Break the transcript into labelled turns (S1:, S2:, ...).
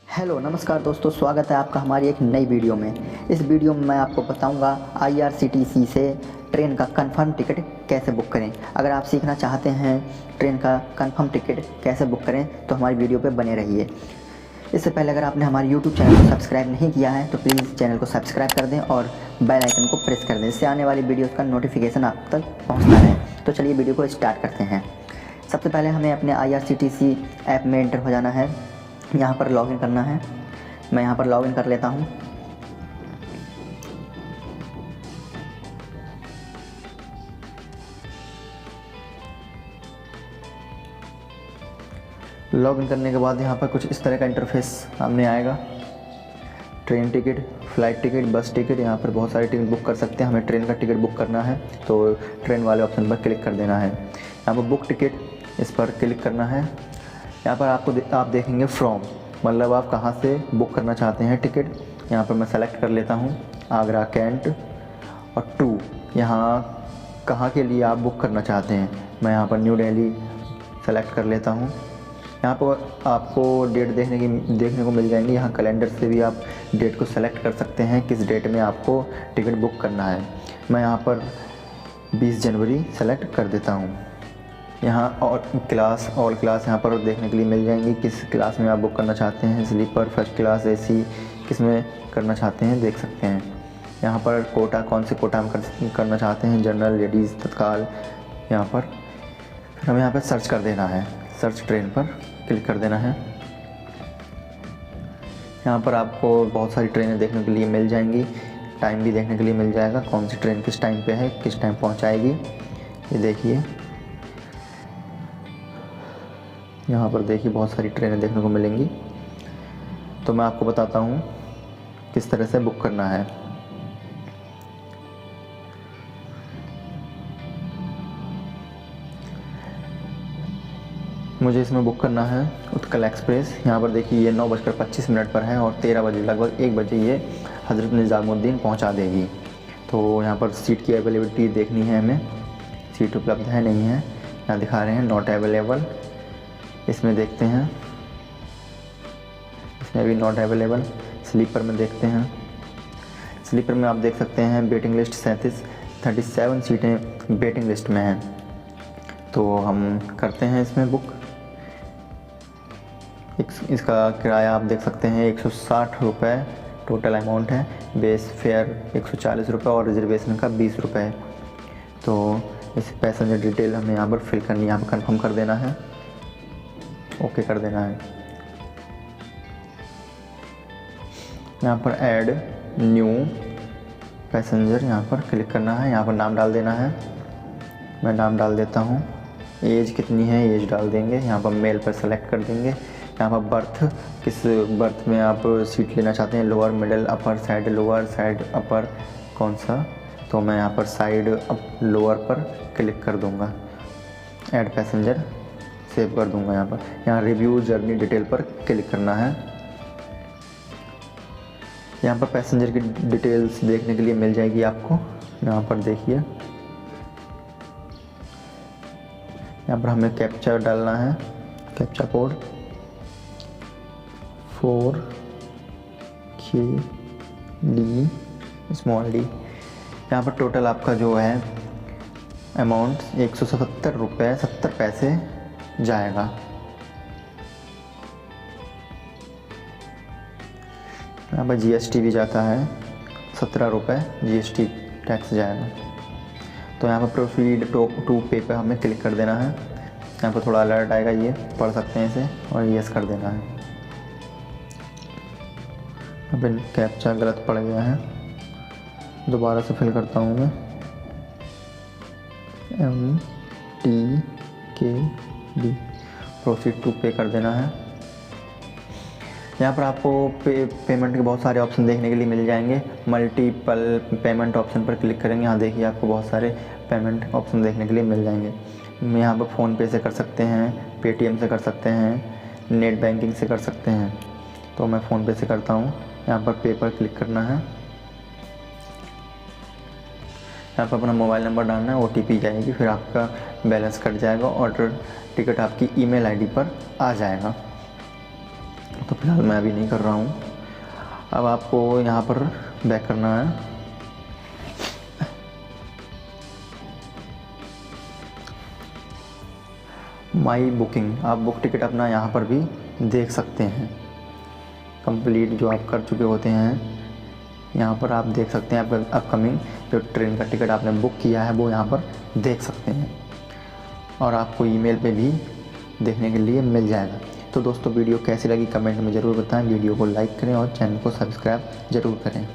S1: Hello नमस्कार दोस्तों, स्वागत है आपका हमारी एक नई वीडियो में। इस वीडियो में मैं आपको बताऊंगा IRCTC से ट्रेन का कंफर्म टिकट कैसे बुक करें। अगर आप सीखना चाहते हैं ट्रेन का कंफर्म टिकट कैसे बुक करें तो हमारी वीडियो पे बने रहिए। इससे पहले अगर आपने हमारे YouTube चैनल को सब्सक्राइब नहीं किया है तो प्लीज़ चैनल को सब्सक्राइब कर दें और बेल आइकन को प्रेस कर दें, इससे आने वाली वीडियोज़ का नोटिफिकेशन आप तक पहुँचता रहे। तो चलिए वीडियो को स्टार्ट करते हैं। सबसे पहले हमें अपने IRCTC ऐप में एंटर हो जाना है। यहाँ पर लॉगिन करना है। मैं यहाँ पर लॉगिन कर लेता हूँ। लॉगिन करने के बाद यहाँ पर कुछ इस तरह का इंटरफेस सामने आएगा। ट्रेन टिकट, फ्लाइट टिकट, बस टिकट, यहाँ पर बहुत सारे टिकट बुक कर सकते हैं। हमें ट्रेन का टिकट बुक करना है तो ट्रेन वाले ऑप्शन पर क्लिक कर देना है। यहाँ पर बुक टिकट, इस पर क्लिक करना है। यहाँ पर आप देखेंगे फ्रॉम, मतलब आप कहाँ से बुक करना चाहते हैं टिकट। यहाँ पर मैं सेलेक्ट कर लेता हूँ आगरा कैंट, और टू, यहाँ कहाँ के लिए आप बुक करना चाहते हैं। मैं यहाँ पर न्यू दिल्ली सेलेक्ट कर लेता हूँ। यहाँ पर आपको डेट देखने को मिल जाएंगी। यहाँ कैलेंडर से भी आप डेट को सेलेक्ट कर सकते हैं, किस डेट में आपको टिकट बुक करना है। मैं यहाँ पर 20 जनवरी सेलेक्ट कर देता हूँ। यहाँ और ऑल क्लास यहाँ पर देखने के लिए मिल जाएंगी, किस क्लास में आप बुक करना चाहते हैं। स्लीपर, फर्स्ट क्लास, AC, किस में करना चाहते हैं देख सकते हैं। यहाँ पर कोटा, कौन से कोटा में करना चाहते हैं, जनरल, लेडीज़, तत्काल। यहाँ पर फिर हमें यहाँ पर सर्च कर देना है, सर्च ट्रेन पर क्लिक कर देना है। यहाँ पर आपको बहुत सारी ट्रेनें देखने के लिए मिल जाएंगी, टाइम भी देखने के लिए मिल जाएगा, कौन सी ट्रेन किस टाइम पे है, किस टाइम पहुँचाएगी। ये देखिए, यहाँ पर देखिए बहुत सारी ट्रेनें देखने को मिलेंगी। तो मैं आपको बताता हूँ किस तरह से बुक करना है। मुझे इसमें बुक करना है उत्कल एक्सप्रेस। यहाँ पर देखिए ये 9:25 पर है और 13 बजे, लगभग 1 बजे ये हज़रत निज़ामुद्दीन पहुँचा देगी। तो यहाँ पर सीट की अवेलेबिलिटी देखनी है हमें, सीट उपलब्ध है नहीं है, यहाँ दिखा रहे हैं नॉट अवेलेबल। इसमें देखते हैं, इसमें भी नॉट अवेलेबल। स्लीपर में देखते हैं, स्लीपर में आप देख सकते हैं वेटिंग लिस्ट 37 सीटें वेटिंग लिस्ट में हैं। तो हम करते हैं इसमें बुक। इसका किराया आप देख सकते हैं 160 रुपये टोटल अमाउंट है। बेस फेयर 140 रुपये और रिजर्वेशन का 20 रुपये। तो इस पैसेंजर डिटेल हमें यहाँ पर फिल करनी है, यहाँ पर कन्फर्म कर देना है, ओके कर देना है। यहाँ पर ऐड न्यू पैसेंजर, यहाँ पर क्लिक करना है। यहाँ पर नाम डाल देना है, मैं नाम डाल देता हूँ। एज कितनी है, एज डाल देंगे। यहाँ पर मेल पर सेलेक्ट कर देंगे। यहाँ पर बर्थ, किस बर्थ में आप सीट लेना चाहते हैं, लोअर, मिडिल, अपर, साइड लोअर, साइड अपर, कौन सा। तो मैं यहाँ पर साइड लोअर पर क्लिक कर दूँगा, ऐड पैसेंजर सेव कर दूंगा। यहाँ रिव्यू जर्नी डिटेल पर क्लिक करना है। यहाँ पर पैसेंजर की डिटेल्स देखने के लिए मिल जाएगी आपको। यहाँ पर देखिए, यहाँ पर हमें कैप्चा डालना है, captcha code 4KD small d। यहाँ पर टोटल आपका जो है अमाउंट 177 रुपये 70 पैसे जाएगा। यहाँ पर GST भी जाता है 17 रुपये, GST टैक्स जाएगा। तो यहाँ पर प्रोसीड टू पे पर हमें क्लिक कर देना है। यहाँ पर थोड़ा अलर्ट आएगा, ये पढ़ सकते हैं इसे, और यस कर देना है। यहाँ पर कैप्चा गलत पड़ गया है, दोबारा से फिल करता हूँ मैं। MTKD प्रोसीड टू पे कर देना है। यहाँ पर आपको पेमेंट के बहुत सारे ऑप्शन देखने के लिए मिल जाएंगे। मल्टीपल पेमेंट ऑप्शन पर क्लिक करेंगे, यहाँ देखिए आपको बहुत सारे पेमेंट ऑप्शन देखने के लिए मिल जाएंगे। यहाँ पर फ़ोनपे से कर सकते हैं, पेटीएम से कर सकते हैं, नेट बैंकिंग से कर सकते हैं। तो मैं फ़ोनपे से करता हूँ। यहाँ पर पे पर क्लिक करना है। यहाँ पर अपना मोबाइल नंबर डालना है, OTP जाएगी, फिर आपका बैलेंस कट जाएगा और टिकट आपकी ईमेल आईडी पर आ जाएगा। तो फिलहाल मैं अभी नहीं कर रहा हूँ। अब आपको यहाँ पर बैक करना है। माई बुकिंग, आप बुक टिकट अपना यहाँ पर भी देख सकते हैं। कंप्लीट जो आप कर चुके होते हैं यहाँ पर आप देख सकते हैं। आपका अपकमिंग जो ट्रेन का टिकट आपने बुक किया है वो यहाँ पर देख सकते हैं, और आपको ईमेल पे भी देखने के लिए मिल जाएगा। तो दोस्तों वीडियो कैसी लगी कमेंट में ज़रूर बताएं। वीडियो को लाइक करें और चैनल को सब्सक्राइब ज़रूर करें।